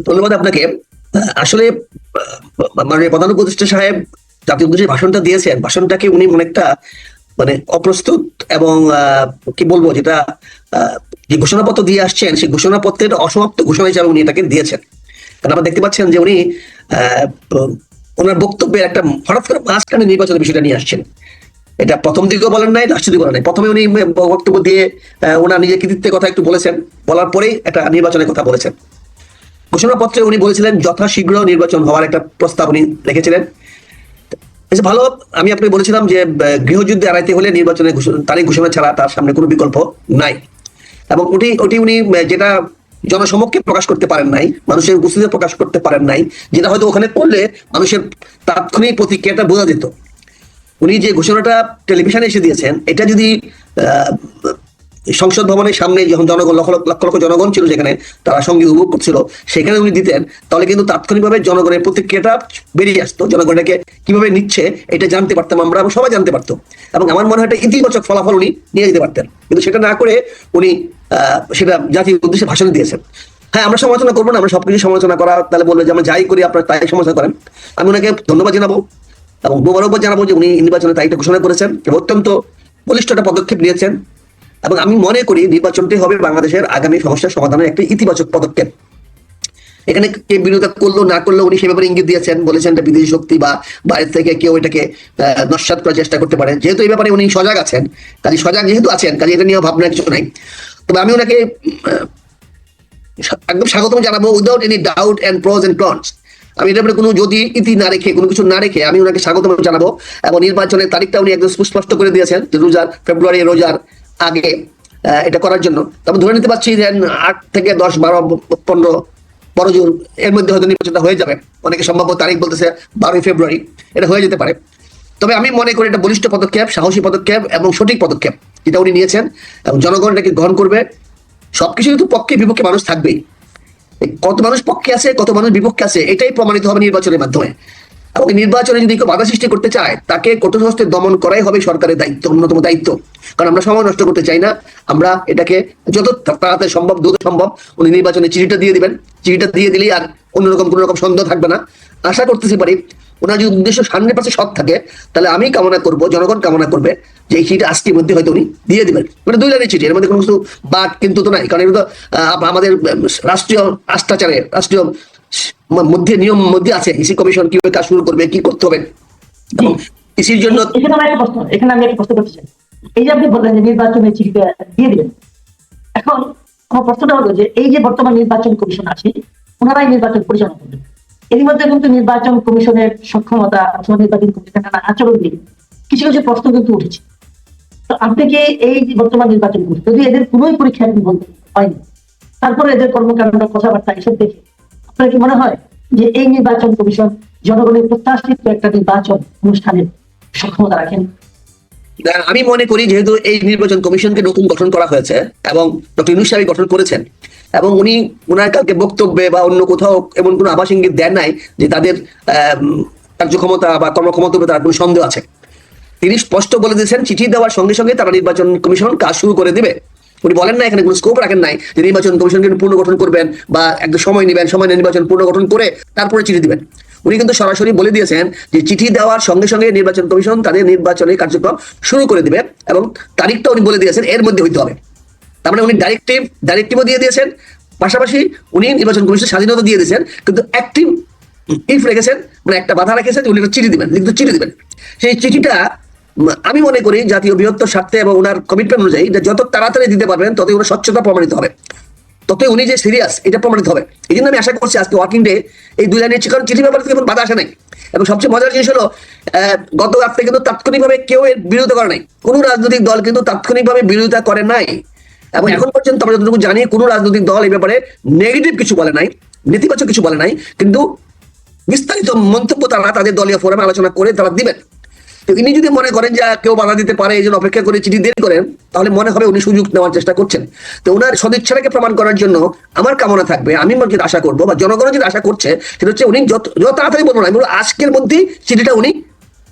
ধন্যবাদ আপনাকে। আসলে মানে প্রধান উপদেষ্টা সাহেব জাতীয় উদ্দেশ্যে ভাষণটা দিয়েছেন। ভাষণটাকে উনি অনেকটা মানে অপ্রস্তুত এবং কি বলবো যেটা যে ঘোষণাপত্র দিয়ে আসছেন সেই ঘোষণাপত্রের অসমাপ্ত ঘোষণা হিসাবে উনি এটাকে দিয়েছেন। কারণ আপনারা দেখতে পাচ্ছেন যে উনি আহ, ওনার বক্তব্যে একটা হঠাৎ করে মাঝখানে নির্বাচনের বিষয়টা নিয়ে আসছেন। এটা প্রথম দিকেও বলেন নাই, লাস্টের দিকে বলেন নাই। প্রথমে উনি বক্তব্য দিয়ে ওনার নিজের কৃতিত্বের কথা একটু বলেছেন, বলার পরেই একটা নির্বাচনের কথা বলেছেন। ঘোষণাপত্রে উনি বলেছিলেন যথাশীঘ্র নির্বাচন হওয়ার একটা প্রস্তাব উনি রেখেছিলেন। ভালো। আমি আপনাকে বলেছিলাম যে গৃহযুদ্ধে এড়াইতে হলে নির্বাচনের তারিখ ঘোষণা ছাড়া তার সামনে কোনো বিকল্প নাই। এবং ওটি ওটি উনি যেটা জনসমক্ষে প্রকাশ করতে পারেন নাই, মানুষের উপস্থিতিতে প্রকাশ করতে পারেন নাই, যেটা হয়তো ওখানে করলে মানুষের তাৎক্ষণিক প্রতিক্রিয়াটা বোঝা যেত। উনি যে ঘোষণাটা টেলিভিশনে এসে দিয়েছেন, এটা যদি আহ, সংসদ ভবনের সামনে যখন জনগণ লক্ষ লক্ষ লক্ষ জনগণ ছিল যেখানে, তারা সঙ্গে উপভোগ করছিল, সেখানে উনি দিতেন, তাহলে কিন্তু তাৎক্ষণিকভাবে জনগণের প্রতিক্রিয়াটা বেরিয়ে আসতো। জনগণ এটাকে কিভাবে নিচ্ছে এটা জানতে পারতাম আমরা, এবং সবাই জানতে পারতো। এবং আমার মনে হয় একটা ইতিবাচক ফলাফল উনি নিয়ে যেতে পারতেন, কিন্তু সেটা না করে উনি সেটা জাতির উদ্দেশ্যে ভাষণ দিয়েছেন। হ্যাঁ, আমরা সমালোচনা করবো না, আমরা সবকিছু সমালোচনা করা তাহলে বলবে যে আমরা যাই করি আপনারা তাই সমালোচনা করেন। আমি ওনাকে ধন্যবাদ জানাবো এবং মোবারকবাদ জানাবো যে উনি নির্বাচনের তারিখটা ঘোষণা করেছেন এবং অত্যন্ত বলিষ্ঠ একটা পদক্ষেপ নিয়েছেন। এবং আমি মনে করি নির্বাচনটি হবে বাংলাদেশের আগামী সমস্যার সমাধানের একটা ইতিবাচক পদক্ষেপ। এখানে কে বিরোধিতা করলো না করলো উনি সে ব্যাপারে ইঙ্গিত দিয়েছেন, বলেছেন এটা বিদেশি শক্তি বা বাইরে থেকে কেউ এটাকে নস্যাৎ করার চেষ্টা করতে পারে। যেহেতু এই ব্যাপারে উনি সজাগ আছেন, কাজে সজাগ যেহেতু আছেন, কাজে এটা নিয়ে ভাবনা কিছু নাই। তবে আমি ওনাকে একদম স্বাগতম জানাবো without any doubt and pros and cons. আমি এটা কোনো যদি ইতি না রেখে, কোনো কিছু না রেখে আমি ওনাকে স্বাগতম জানাবো। এবং নির্বাচনের তারিখটা উনি একদম সুস্পষ্ট করে দিয়েছেন যে ফেব্রুয়ারি রোজার আগে এটা করার জন্য। তবে ধরে নিতে পারছি যে 8 থেকে 10, 12, 15, 12 জুন এর মধ্যে হয়তো নির্বাচনটা হয়ে যাবে। অনেকে সম্ভাব্য তারিখ বলতেছে 12 ফেব্রুয়ারি, এটা হয়ে যেতে পারে। তবে আমি মনে করি এটা বলিষ্ঠ পদক্ষেপ, সাহসী পদক্ষেপ এবং সঠিক পদক্ষেপ যেটা উনি নিয়েছেন, এবং জনগণ এটাকে গ্রহণ করবে। সবকিছু কিন্তু পক্ষে বিপক্ষে মানুষ থাকবেই, কত মানুষ পক্ষে আছে কত মানুষ বিপক্ষে আছে এটাই প্রমাণিত হবে নির্বাচনের মাধ্যমে। এবং নির্বাচনে যদি কেউ বাধা সৃষ্টি করতে চায় তাকে কঠোর হস্তে দমন করাই হবে সরকারের দায়িত্ব, অন্যতম দায়িত্ব। কারণ আমরা সময় নষ্ট করতে চাই না। আমরা এটাকে যত তাড়াতাড়ি সম্ভব, দ্রুত সম্ভব উনি নির্বাচনে চিঠিটা দিয়ে দিবেন। চিঠিটা দিয়ে দিলেই আর অন্যরকম কোনো রকম সন্দেহ থাকবে না। আশা করতেছি পারি ওনার যদি উদ্দেশ্য 100% সৎ থাকে, তাহলে আমি কামনা করব, জনগণ কামনা করবে যে এই চিঠিটা আজকের মধ্যে হয়তো উনি দিয়ে দিবেন। মানে 2 লাইনের চিঠি, এর মধ্যে কোনো কিছু বাদ কিন্তু তো নাই। কারণ এটা তো আমাদের রাষ্ট্রীয় আস্থাচারে, রাষ্ট্রীয় মধ্যে নিয়ম মধ্যে আছে ইসি কমিশন কিভাবে কাজ শুরু করবে, কি করতে হবে। এবং ইসির জন্য এখানে আমি একটা প্রশ্ন করতে চাই। এই যে আপনি বললেন যে নির্বাচনের চিঠিটা দিয়ে দিবেন, এখন আমার প্রশ্নটা হলো যে এই যে বর্তমান নির্বাচন কমিশন আছে, ওনারাই নির্বাচন পরিচালনা করবেন। এর মধ্যে কিন্তু নির্বাচন কমিশনের সক্ষমতা অথবা নির্বাচন কমিশনের আচরণ নিয়ে কিছু কিছু প্রশ্ন কিন্তু উঠেছে। তো আপনি কি এই যে বর্তমান নির্বাচন কমিশন, যদি এদের কোনোই পরীক্ষা আপনি বলতে হয়নি, তারপরে এদের কর্মকাণ্ড কথাবার্তা এসব দেখে আপনার কি মনে হয় যে এই নির্বাচন কমিশন জনগণের প্রত্যাশিত একটা নির্বাচন অনুষ্ঠানের সক্ষমতা রাখেন? আমি মনে করি যেহেতু এই নির্বাচন কমিশনকে নতুন গঠন করা হয়েছে এবং ডক্টর ইউনূস সাহেব গঠন করেছেন, এবং উনি ওনার কালকে বক্তব্যে বা অন্য কোথাও এমন কোনো আভাস ইঙ্গিত দেন নাই যে তাদের কার্যক্ষমতা বা কর্মক্ষমতার উপরে তার কোনো সন্দেহ আছে। তিনি স্পষ্ট বলে দিয়েছেন চিঠি দেওয়ার সঙ্গে সঙ্গে তারা নির্বাচন কমিশন কাজ শুরু করে দিবে। উনি বলেন না, এখানে কোনো স্কোপ রাখেন নাই যে নির্বাচন কমিশনকে পুনর্গঠন করবেন বা একদম সময় নেবেন, সময় নিয়ে নির্বাচন পুনর্গঠন করে তারপরে চিঠি দিবেন। উনি কিন্তু সরাসরি বলে দিয়েছেন যে চিঠি দেওয়ার সঙ্গে সঙ্গে নির্বাচন কমিশন তাদের নির্বাচনের কার্যক্রম শুরু করে দিবে, এবং তারিখটা উনি বলে দিয়েছেন এর মধ্যে হইতে হবে। তার মানে উনি ডাইরেক্টিভও দিয়ে দিয়েছেন, পাশাপাশি উনি নির্বাচন কমিশনের স্বাধীনতা দিয়ে দিয়েছেন, কিন্তু অ্যাক্টিভ ইফ রেখেছেন, মানে একটা বাধা রেখেছেন উনি একটা চিঠি দিবেন, লিখিত চিঠি দিবেন। সেই চিঠিটা আমি মনে করি জাতীয় বৃহত্তর স্বার্থে এবং ওনার কমিটমেন্ট অনুযায়ী যত তাড়াতাড়ি দিতে পারবেন ততই ওনার স্বচ্ছতা প্রমাণিত হবে, ততই উনি যে সিরিয়াস এটা প্রমাণিত হবে। এই জন্য আমি আশা করছি আজকে ওয়ার্কিং ডে এই 2 লাইনের চিঠি ব্যাপারে থেকে বাধা আসে নাই। এবং সবচেয়ে মজার জিনিস হলো গত রাত্রে কিন্তু তাৎক্ষণিকভাবে কেউ এর বিরোধিতা করে নাই, কোনো রাজনৈতিক দল কিন্তু তাৎক্ষণিকভাবে বিরোধিতা করে নাই। এবং এখন পর্যন্ত আমরা যতটুকু জানি কোনো রাজনৈতিক দল এই ব্যাপারে নেগেটিভ কিছু বলে নাই, নেতিবাচক কিছু বলে নাই, কিন্তু বিস্তারিত মন্তব্য তারা তাদের দলীয় ফোরামে আলোচনা করে তারা দিবেন। তো ইনি যদি মনে করেন যে কেউ বাধা দিতে পারে এই জন্য অপেক্ষা করে চিঠি দেরি করেন, তাহলে মনে হবে উনি সুযোগ নেওয়ার চেষ্টা করছেন। তো ওনার সদিচ্ছাটাকে প্রমাণ করার জন্য আমার কামনা থাকবে, আমি যেটা আশা করবো বা জনগণ যেটা আশা করছে সেটা হচ্ছে উনি যত তাড়াতাড়ি বলবো না, আমি বলবো আজকের মধ্যেই চিঠিটা উনি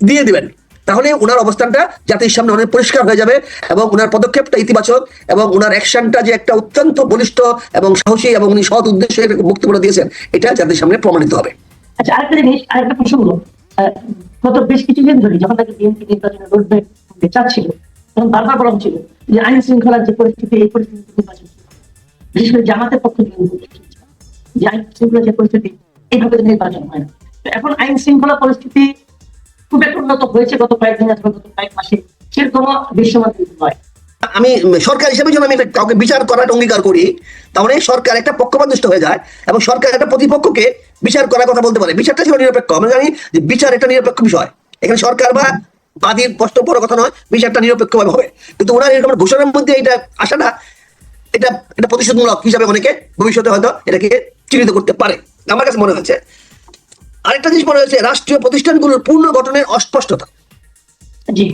দিয়ে দিবেন। তাহলে ওনার অবস্থানটা জাতির সামনে অনেক পরিষ্কার হয়ে যাবে এবং ওনার পদক্ষেপটা ইতিবাচক এবং ওনার অ্যাকশনটা যে একটা অত্যন্ত বলিষ্ঠ এবং সাহসী এবং উনি সৎ উদ্দেশ্যে মুক্তি বলে দিয়েছেন, এটা জাতির সামনে প্রমাণিত হবে। আচ্ছা, আরেকটা জিনিস, আরেকটা প্রশ্ন হলো, গত বেশ কিছুদিন ধরে যখন তাকে বিএনপি নির্বাচনের রোডম্যাপ চাচ্ছিল, তখন বারবার বলা হচ্ছিল যে আইন শৃঙ্খলার যে পরিস্থিতি, এই পরিস্থিতিতে নির্বাচন করতে হবে। বিশেষ করে জামাতের পক্ষ থেকে যে আইন শৃঙ্খলার যে পরিস্থিতি, এইভাবে নির্বাচন হয় না। তো এখন আইন শৃঙ্খলা পরিস্থিতি খুব একটা উন্নত হয়েছে গত কয়েকদিন অথবা গত কয়েক মাসে, সেরকম দৃশ্যমান নয়। আমি সরকার হিসেবে যখন আমি কাউকে বিচার করার অঙ্গীকার করি, তাহলে সরকার একটা পক্ষপাতদুষ্ট হয়ে যায় এবং সরকার একটা প্রতিপক্ষকে বিচার করার কথা বলতে পারে। বিচারটা ছিল নিরপেক্ষ। আমরা জানি যে বিচার একটা নিরপেক্ষ বিষয়, এখানে সরকার বা বাদীর প্রশ্ন বড় কথা নয়, বিচারটা নিরপেক্ষ ভাবে হবে। কিন্তু ওনার এরকম ঘোষণার মধ্যে এটা আসাটা, এটা এটা প্রতিশোধমূলক হিসাবে অনেকে ভবিষ্যতে হয়তো এটাকে চিহ্নিত করতে পারে, আমার কাছে মনে হচ্ছে। আরেকটা জিনিস মনে হয়েছে, রাষ্ট্রীয় প্রতিষ্ঠানগুলোর পূর্ণ গঠনের অস্পষ্টতা। জি,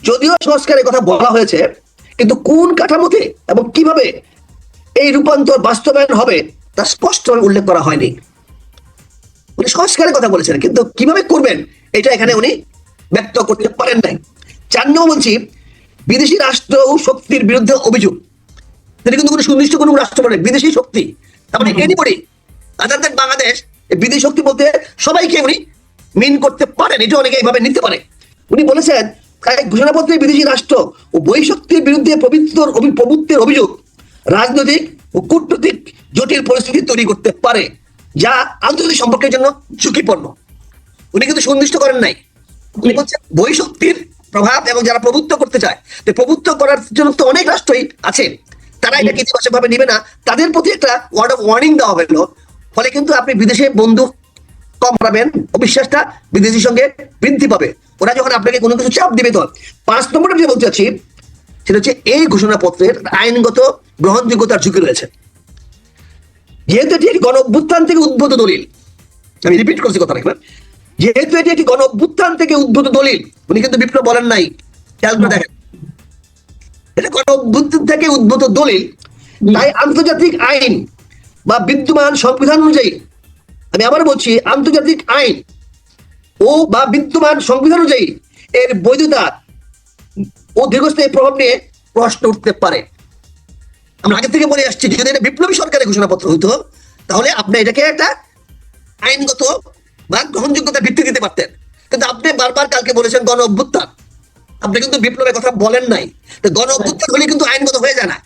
যদিও সংস্কারের কথা বলা হয়েছে, কিন্তু কোন কাঠামোতে এবং কিভাবে এই রূপান্তর বাস্তবায়ন হবে তা স্পষ্টভাবে উল্লেখ করা হয়নি। উনি সংস্কারের কথা বলেছেন, কিন্তু কিভাবে করবেন এটা এখানে উনি ব্যক্ত করতে পারেন নাই। 4 নম্বর বলছি, বিদেশি রাষ্ট্র ও শক্তির বিরুদ্ধে অভিযোগ। তিনি কিন্তু কোনো সুনির্দিষ্ট কোনো রাষ্ট্র বলে বিদেশি শক্তি, তার মানে এনিবডি আদার দ্যান বাংলাদেশ, বিদেশি শক্তি বলতে সবাইকে উনি মিন করতে পারেন, এটা অনেকে এইভাবে নিতে পারে। উনি বলেছেন ঘোষণাপত্রে বিদেশি রাষ্ট্র ও বহিঃশক্তির বিরুদ্ধে প্রভুত্বের অভিযোগ রাজনৈতিক ও কূটনৈতিক জটিল পরিস্থিতি তৈরি করতে পারে, যা আন্তর্জাতিক সম্পর্কের জন্য ঝুঁকিপূর্ণ। উনি কিন্তু সুনির্দিষ্ট করেন নাই। উনি বলছেন বহিঃশক্তির প্রভাব এবং যারা প্রভুত্ব করতে চায়, তো প্রভুত্ব করার জন্য তো অনেক রাষ্ট্রই আছে, তারা এটাকে ইতিবাচক ভাবে নিবে না, তাদের প্রতি একটা ওয়ার্ড অফ ওয়ার্নিং দেওয়া হলো। ফলে কিন্তু আপনি বিদেশে বন্ধু কম পাবেন, অবিশ্বাসটা বিদেশির সঙ্গে বৃদ্ধি পাবে। ওরা যখন আপনাকে কোনো কিছু চাপ দিবে। তো 5 নম্বরে যে বলতে চাচ্ছি সেটা হচ্ছে এই ঘোষণাপত্রের আইনগত গ্রহণযোগ্যতার ঝুঁকি রয়েছে। যেহেতু এটি একটি গণ অভ্যুত্থান থেকে উদ্ভূত দলিল, আমি রিপিট করছি কথা রাখবেন, যেহেতু এটি একটি গণ অভ্যুত্থান থেকে উদ্ভূত দলিল, উনি কিন্তু বিপ্লব বলেন নাই, খেয়াল করে দেখেন, এটা গণ অভ্যুত্থান থেকে উদ্ভূত দলিল, তাই আন্তর্জাতিক আইন বা বিদ্যমান সংবিধান অনুযায়ী, আমি আবার বলছি, আন্তর্জাতিক আইন ও বা বিদ্যমান সংবিধান অনুযায়ী এর বৈধতা ও দীর্ঘস্থায়ী প্রভাব নিয়ে প্রশ্ন উঠতে পারে। আমরা আগে থেকে বলে আসছি, যদি এটা বিপ্লবী সরকারের ঘোষণাপত্র হইতো, তাহলে আপনি এটাকে একটা আইনগত বা গ্রহণযোগ্যতা ভিত্তি দিতে পারতেন। কিন্তু আপনি বারবার কালকে বলেছেন গণ অভ্যুত্থান, আপনি কিন্তু বিপ্লবের কথা বলেন নাই। তো গণ অভ্যুত্থান হলে কিন্তু আইনগত হয়ে যায় না,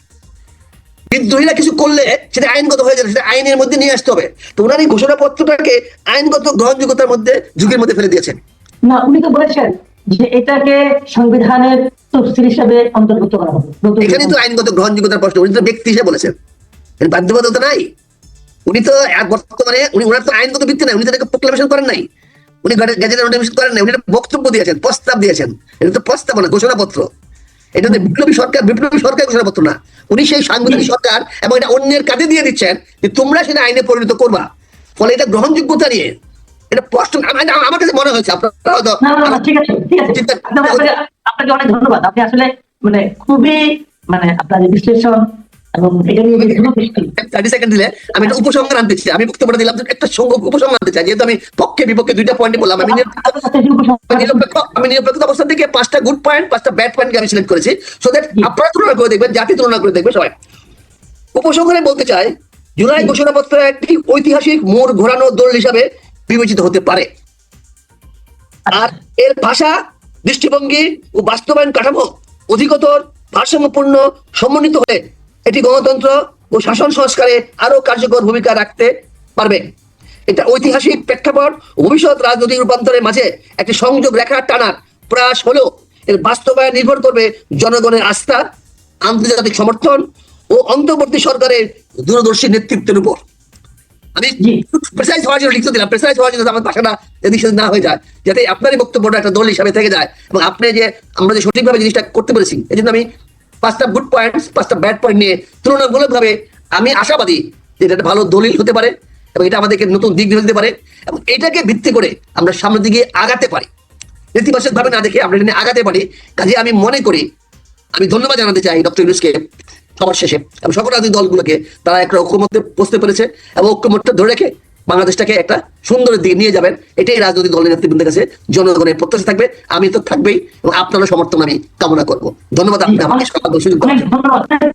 বিদ্রোহীরা কিছু করলে সেটা আইনগত হয়ে যাবে, সেটা আইনের মধ্যে নিয়ে আসতে হবে। তো ওনার এই ঘোষণাপত্রটাকে আইনগত গ্রহণযোগ্যতার মধ্যে ঝুঁকির মধ্যে ফেলে দিয়েছেন। না, উনি তো বলেছেন যে এটাকে সংবিধানের তফসিল হিসাবে অন্তর্ভুক্ত করা হবে। এখানে তো আইনগত গ্রহণযোগ্যতার প্রশ্ন, উনি তো ব্যক্তি হিসেবে বলেছেন, বাধ্যবাধকতা নাই। উনি তো বর্তমানে ওনার তো আইনগত ভিত্তি নাই, উনি তো এটাকে প্রোক্লামেশন করেন নাই, উনি গেজেটের নোটিফিকেশন করেন নাই, উনি বক্তব্য দিয়েছেন, প্রস্তাব দিয়েছেন। এটা তো প্রস্তাবনা, ঘোষণাপত্র। এটা তো বিপ্লবী সরকার ঘোষণাপত্র না। উনি সেই সাংবিধানিক সরকার এবং এটা অন্যের কাজে দিয়ে দিচ্ছেন যে তোমরা সেটা আইনে পরিণত করবা। ফলে এটা গ্রহণযোগ্যতা নিয়ে এটা প্রশ্ন আমার কাছে মনে হয়েছে। আপনারা ঠিক আছে, ঠিক আছে, আপনাকে অনেক ধন্যবাদ। আপনি আসলে মানে খুবই আপনার বিশ্লেষণ এবং এটা নিয়ে 30 সেকেন্ড দিলে আমি একটা উপসংহার আনতে চাই। আমি বক্তব্যটা দিলাম, একটা উপসংহার আনতে চাই, যেহেতু আমি পক্ষে বিপক্ষে 2টা পয়েন্টে বললাম। আমি নিরপেক্ষ অবস্থান থেকে 5টা গুড পয়েন্ট, 5টা ব্যাড পয়েন্টকে আমি সিলেক্ট করেছি, সো দ্যাট আপনারা তুলনা করে দেখবেন, জাতি তুলনা করে দেখবে সবাই। উপসংহারে বলতে চাই, জুলাই ঘোষণাপত্র একটি ঐতিহাসিক মোড় ঘোরানো দলিল হিসাবে বিবেচিত হতে পারে। আর এর ভাষা, দৃষ্টিভঙ্গি ও বাস্তবায়ন কাঠামো অধিকতর ভারসাম্যপূর্ণ সমন্বিত হলে এটি গণতন্ত্র ও শাসন সংস্কারে আরো কার্যকর ভূমিকা রাখতে পারবে। এটা ঐতিহাসিক প্রেক্ষাপট ও ভবিষ্যৎ রাজনৈতিক রূপান্তরের মাঝে একটি সংযোগ রেখা টানার প্রয়াস হলেও এর বাস্তবায়ন নির্ভর করবে জনগণের আস্থা, আন্তর্জাতিক সমর্থন ও অন্তর্বর্তী সরকারের দূরদর্শী নেতৃত্বের উপর। আমি প্রেসাইজ হওয়ার জন্য লিখতে দিলাম, প্রেসাইজ হওয়ার জন্য আমার ভাষাটা এদিক সেদিক না হয়ে যায়, যাতে আপনারই বক্তব্যটা একটা দল হিসাবে থেকে যায় এবং আপনি যে আমরা যে সঠিকভাবে জিনিসটা করতে পেরেছি। এই জন্য আমি 5টা গুড পয়েন্ট, 5টা ব্যাড পয়েন্ট নিয়ে তুলনামূলকভাবে আমি আশাবাদী যে এটা একটা ভালো দলিল হতে পারে এবং এটা আমাদেরকে নতুন দিক দিতে পারে এবং এটাকে ভিত্তি করে আমরা সামনের দিকে আগাতে পারি, নেতিবাচক ভাবে না দেখে আমরা এটা নিয়ে আগাতে পারি। কাজে আমি মনে করি, আমি ধন্যবাদ জানাতে চাই ডক্টর ইউনূসকে সবার শেষে এবং সকল রাজনৈতিক দলগুলোকে, তারা একটা ঐক্যমত্যে পৌঁছতে পেরেছে এবং ঐক্যমত্যটা ধরে রেখে বাংলাদেশটাকে একটা সুন্দরের দিকে নিয়ে যাবেন, এটাই রাজনৈতিক দলের নেতৃবৃন্দের কাছে জনগণের প্রত্যাশা থাকবে। আমি তো থাকবেই এবং আপনারও সমর্থন আমি কামনা করব। ধন্যবাদ আপনি আমাকে সুযোগ দেওয়ার জন্য।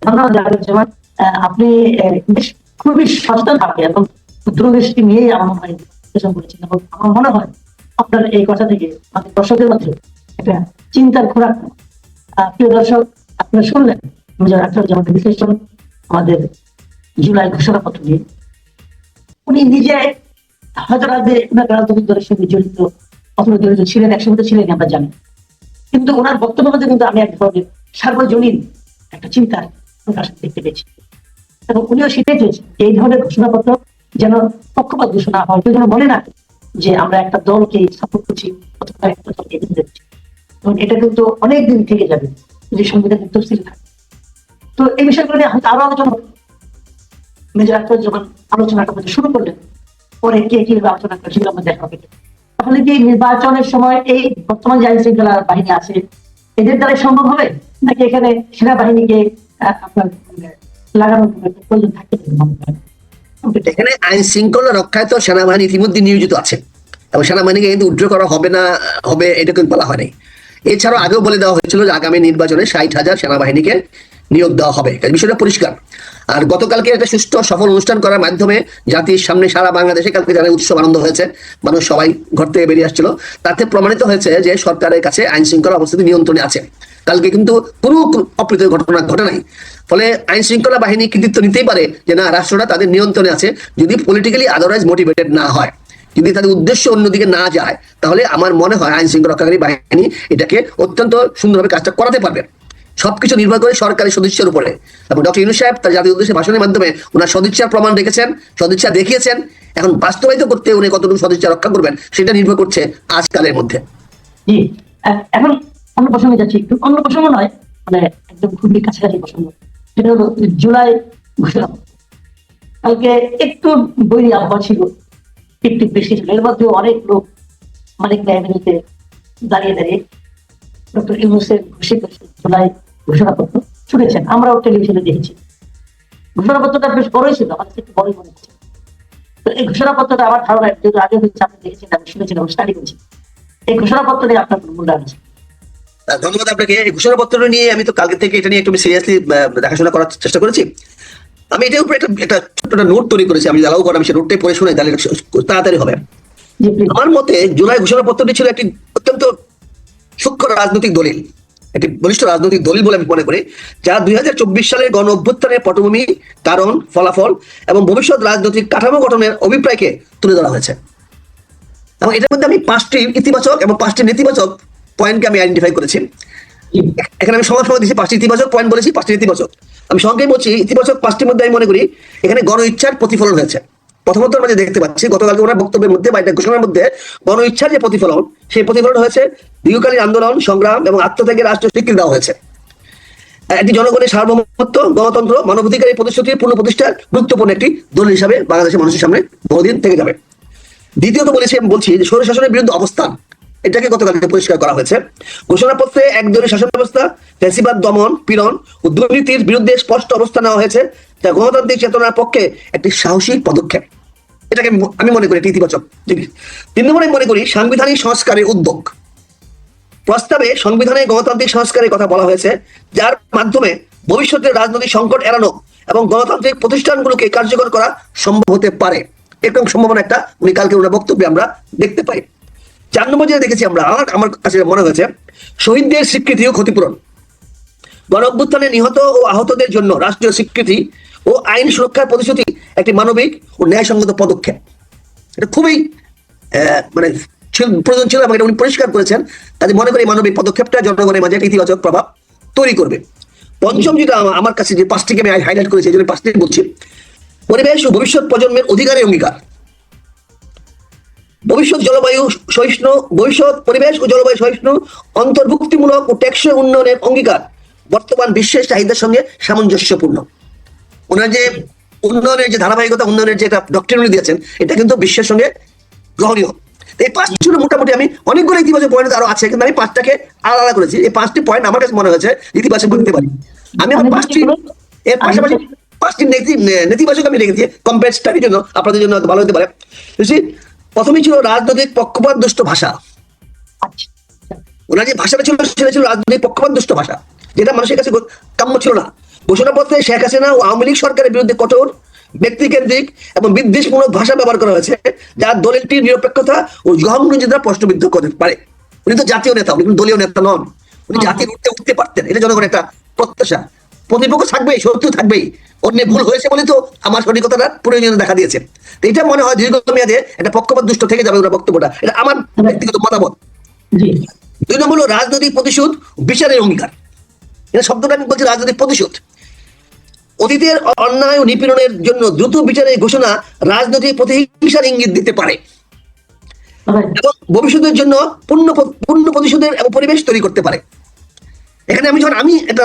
ধন্যবাদ জামাত। আপনি বেশ খুবই সচেতন থাকেন এবং দূরদৃষ্টি নিয়ে আমার মনে হয় বিশ্লেষণ করেছেন, এবং আমার মনে হয় আপনার এই কথা থেকে আমাদের দর্শকদের মধ্যে একটা চিন্তার খোরাক। প্রিয় দর্শক, আপনারা শুনলেন মেজর আখতার জামাতের বিশ্লেষণ আমাদের জুলাই ঘোষণাপত্র নিয়ে। উনি নিজে হয়তো রাজনৈতিক দলের সঙ্গে জড়িত অথবা জড়িত ছিলেন, একসময় তো ছিলেন আমরা জানি, কিন্তু ওনার বক্তব্য মধ্যে কিন্তু আমি এক ধরনের সার্বজনীন একটা চিন্তার প্রকাশ দেখতে পেয়েছি, এবং উনিও সেটাই চেয়েছেন এই ধরনের ঘোষণাপত্র যেন পক্ষপাত ঘোষণা হয়, কেউ যেন মনে না করে যে আমরা একটা দলকে সাপোর্ট করছি অথবা একটা দলকে এগিয়ে দিচ্ছি, এবং এটা কিন্তু অনেক দিন থেকে যাবে যদি সংবিধানের তফসিল থাকে। তো এই বিষয়গুলো নিয়ে হয়তো আরো আলোচনা হবে। মেজর আখতার যখন আলোচনাটা শুরু করলেন, পরে কে কিভাবে আলোচনা করে সেগুলো আমরা দেখা হবে। তাহলে কি নির্বাচনের সময় এই বর্তমান যে আইন শৃঙ্খলা বাহিনী আছে এদের দ্বারা সম্ভব হবে, নাকি এখানে সেনাবাহিনীকে আপনার লাগানোর প্রয়োজন থাকে? এখানে আইন শৃঙ্খলা রক্ষায় তো সেনাবাহিনী ইতিমধ্যে নিয়োজিত আছে, এবং সেনাবাহিনীকে কিন্তু উইথড্র করা হবে না হবে এটা কিন্তু বলা হয়নি। এছাড়াও আগেও বলে দেওয়া হয়েছিল যে আগামী নির্বাচনে 60,000 সেনাবাহিনীকে নিয়োগ দেওয়া হবে, বিষয়টা পরিষ্কার। আর গতকালকে একটা সুষ্ঠু সফল অনুষ্ঠান করার মাধ্যমে জাতির সামনে সারা বাংলাদেশে কালকে যারা উৎসব আনন্দ হয়েছে, মানুষ সবাই ঘর থেকে বেরিয়ে আসছিল, তাতে প্রমাণিত হয়েছে যে সরকারের কাছে আইন শৃঙ্খলা অবস্থিতি নিয়ন্ত্রণে আছে। কালকে কিন্তু কোনো অপ্রীতিকর ঘটনা ঘটে নাই। ফলে আইন শৃঙ্খলা বাহিনী কৃতিত্ব নিতেই পারে যে না, রাষ্ট্রটা তাদের নিয়ন্ত্রণে আছে, যদি পলিটিক্যালি আদারওয়াইজ মোটিভেটেড না হয়, যদি তাদের উদ্দেশ্য অন্যদিকে না যায়, তাহলে আমার মনে হয় আইন শৃঙ্খলা রক্ষাকারী বাহিনী এটাকে অত্যন্ত সুন্দরভাবে কাজটা করাতে পারবে। সবকিছু নির্ভর করে সরকারি সদিচ্ছার উপরে। এবং ডক্টর ইউনূস সাহেব তার জাতীয় উদ্দেশ্যে ভাষণের মাধ্যমে ওনার সদিচ্ছার প্রমাণ রেখেছেন, সদিচ্ছা দেখিয়েছেন। এখন বাস্তবায়িত করতে উনি কতটুকু সদিচ্ছা রক্ষা করবেন সেটা নির্ভর করছে আজকালের মধ্যে। জি, এখন অন্য প্রসঙ্গে যাচ্ছি, একটু অন্য প্রসঙ্গ নয়, মানে একদম খুবই কাছাকাছি প্রসঙ্গ। সেটা হলো জুলাই ঘোষণা। কালকে একটু বৈরী আবহাওয়া ছিল, একটু বৃষ্টি ছিল, এর মধ্যে অনেক লোক মানিক ন্যায়বিনীতে দাঁড়িয়ে দাঁড়িয়ে ডক্টর ইউনূসের ঘোষিত জুলাই ঘোষণাপত্র শুনেছেন, আমরাও টেলিভিশনে দেখেছি। ঘোষণাপত্রটা বেশ বড়ই ছিল, আমাদের একটু বড়ই মনে হচ্ছে। তো এই ঘোষণাপত্রটা আমার ধারণা যেহেতু আগে হয়েছে, আপনি দেখেছেন, আমি শুনেছি এবং স্টাডি করেছি, এই ঘোষণাপত্র নিয়ে আপনার মূল্যায়ন আছে? ধন্যবাদ আপনাকে। এই ঘোষণাপত্র নিয়ে আমি তো কালকে থেকে এটা নিয়ে একটু সিরিয়াসলি দেখাশোনা করার চেষ্টা করেছি। আমি এটার উপরে একটা ছোট্ট নোট তৈরি করেছি, আমি অ্যালাউ করা, আমি সেই নোটটাই পড়ে শুনে তাহলে তাড়াতাড়ি হবে। আমার মতে জুলাই ঘোষণাপত্রটি ছিল একটি অত্যন্ত সূক্ষ্ম রাজনৈতিক দলিল, একটি বলিষ্ঠ রাজনৈতিক দলিল বলে আমি মনে করি, যা 2024 সালের গণ অভ্যুত্থানের পটভূমি, কারণ, ফলাফল এবং ভবিষ্যৎ রাজনৈতিক কাঠামো গঠনের অভিপ্রায়কে তুলে ধরা হয়েছে। এবং এটার মধ্যে আমি 5টি ইতিবাচক এবং 5টি নেতিবাচক পয়েন্টকে আমি আইডেন্টিফাই করেছি। এখানে আমি সময় দিচ্ছি, 5টি ইতিবাচক পয়েন্ট বলেছি, 5টি নেতিবাচক। আমি সংক্ষেপে বলছি, ইতিবাচক 5টির মধ্যে আমি মনে করি এখানে গণ ইচ্ছার প্রতিফলন হয়েছে। প্রথমত আমরা যে দেখতে পাচ্ছি গতকালকে ওনার বক্তব্যের মধ্যে বা এটা ঘোষণার মধ্যে গণ ইচ্ছার যে প্রতিফলন, সেই প্রতিফলন হয়েছে দীর্ঘকালীন আন্দোলন, সংগ্রাম এবং আত্মত্যাগের রাষ্ট্রীয় স্বীকৃতি দেওয়া হয়েছে। একটি জনগণের সার্বভৌমত্ব, গণতন্ত্র, মানবাধিকারের প্রতিশ্রুতির পূর্ণ প্রতিষ্ঠার গুরুত্বপূর্ণ একটি দলিল হিসাবে বাংলাদেশের মানুষের সামনে বহুদিন থেকে যাবে। দ্বিতীয়ত বলছি যে স্বৈরশাসনের বিরুদ্ধে অবস্থান, এটাকে গতকালকে পরিষ্কার করা হয়েছে। ঘোষণাপত্রে একদলীয় শাসন ব্যবস্থা, ফ্যাসিবাদ দমন পীড়ন ও দুর্নীতির বিরুদ্ধে স্পষ্ট অবস্থান নেওয়া হয়েছে, যা গণতান্ত্রিক চেতনার পক্ষে একটি সাহসী পদক্ষেপ। এটাকে আমি মনে করি একটি ইতিবাচক জিনিস। 3 নম্বরে মনে করি সাংবিধানিক সংস্কারের উদ্যোগ। প্রস্তাবে সংবিধানে গণতান্ত্রিক সংস্কারের কথা বলা হয়েছে, যার মাধ্যমে ভবিষ্যতের রাজনৈতিক সংকট এড়ানো এবং গণতান্ত্রিক প্রতিষ্ঠানগুলোকে কার্যকর করা সম্ভব হতে পারে। এরকম সম্ভাবনা একটা উনি কালকে ওনার বক্তব্যে আমরা দেখতে পাই। 4 নম্বর যেটা দেখেছি আমরা, আমার কাছে মনে হয়েছে শহীদদের স্বীকৃতি ও ক্ষতিপূরণ, গণ অভ্যুত্থানে নিহত ও আহতদের জন্য রাষ্ট্রীয় স্বীকৃতি ও আইন সুরক্ষার প্রতিশ্রুতি একটি মানবিক ও ন্যায়সঙ্গত পদক্ষেপ। এটা খুবই মানে প্রয়োজন ছিল এবং এটা উনি পরিষ্কার করেছেন। তাদের মনে করি মানবিক পদক্ষেপটা জনগণের মাঝে একটা ইতিবাচক প্রভাব তৈরি করবে। পঞ্চম যেটা আমার কাছে যে 5টিকে আমি হাইলাইট করেছি, এই জন্য 5টি বলছি। পরিবেশ ও ভবিষ্যৎ প্রজন্মের অধিকারের অঙ্গীকার, ভবিষ্যৎ পরিবেশ ও জলবায়ু সহিষ্ণু, অন্তর্ভুক্তিমূলক ও টেকসই উন্নয়নের অঙ্গীকার বর্তমান বিশ্বের চাহিদার সঙ্গে সামঞ্জস্যপূর্ণ। ওনার যে উন্নয়নের যে ধারাবাহিকতা, উন্নয়নের যে একটা ডক্ট্রিন উনি দিয়েছেন, এটা কিন্তু বিশ্বের সঙ্গে গ্রহণীয়। এই 5টি ছিল মোটামুটি, আমি অনেকগুলো ইতিবাচক পয়েন্ট আরো আছে, কিন্তু আমি 5টাকে আলাদা করেছি। এই 5টি পয়েন্ট আমার কাছে মনে হয়েছে ইতিবাচক বলতে পারি। আমি আমার 5টি এর পাশাপাশি 5টি নেতিবাচক আমি রেখেছি কম্পেয়ার স্টাডির জন্য, আপনাদের জন্য হয়তো ভালো হতে পারে। প্রথমেই ছিল রাজনৈতিক পক্ষপাত দুষ্ট ভাষা। আচ্ছা ওনার যে ভাষাটা ছিল সেটা ছিল রাজনৈতিক পক্ষপাত দুষ্ট ভাষা, যেটা মানুষের কাছে কাম্য ছিল না। ঘোষণাপত্রে শেখ হাসিনা ও আওয়ামী লীগ সরকারের বিরুদ্ধে কঠোর ব্যক্তিকেন্দ্রিক এবং বিদ্বেষমূলক ভাষা ব্যবহার করা হয়েছে, যা দলিলটির নিরপেক্ষতা ও গ্রহণযোগ্যতা প্রশ্নবিদ্ধ করতে পারে। উনি তো জাতীয় নেতা, উনি কিন্তু দলীয় নেতা নন। উনি জাতির উঠতে পারতেন, এটা জনগণের একটা প্রত্যাশা। প্রতিপক্ষ থাকবেই, শত্রু থাকবেই, অন্য ভুল হয়েছে বলে তো আমার সঠিকতাটা প্রয়োজনীয় দেখা দিয়েছে। তো এটা মনে হয় দীর্ঘমেয়াদে একটা পক্ষপাত দুষ্ট থেকে যাবে ওনার বক্তব্যটা, এটা আমার ব্যক্তিগত মতামত। জি 2 নম্বর হলো রাজনৈতিক প্রতিশোধ বিচারের অঙ্গীকার। এটা শব্দটা আমি বলছি রাজনৈতিক প্রতিশোধ। অতীতের অন্যায় ও নিপীড়নের জন্য দ্রুত বিচারের ঘোষণা রাজনৈতিক প্রতিহিংসার ইঙ্গিত দিতে পারে right. এবং ভবিষ্যতের জন্য পূর্ণ প্রতিশোধের এবং পরিবেশ তৈরি করতে পারে। এখানে আমি যখন আমি একটা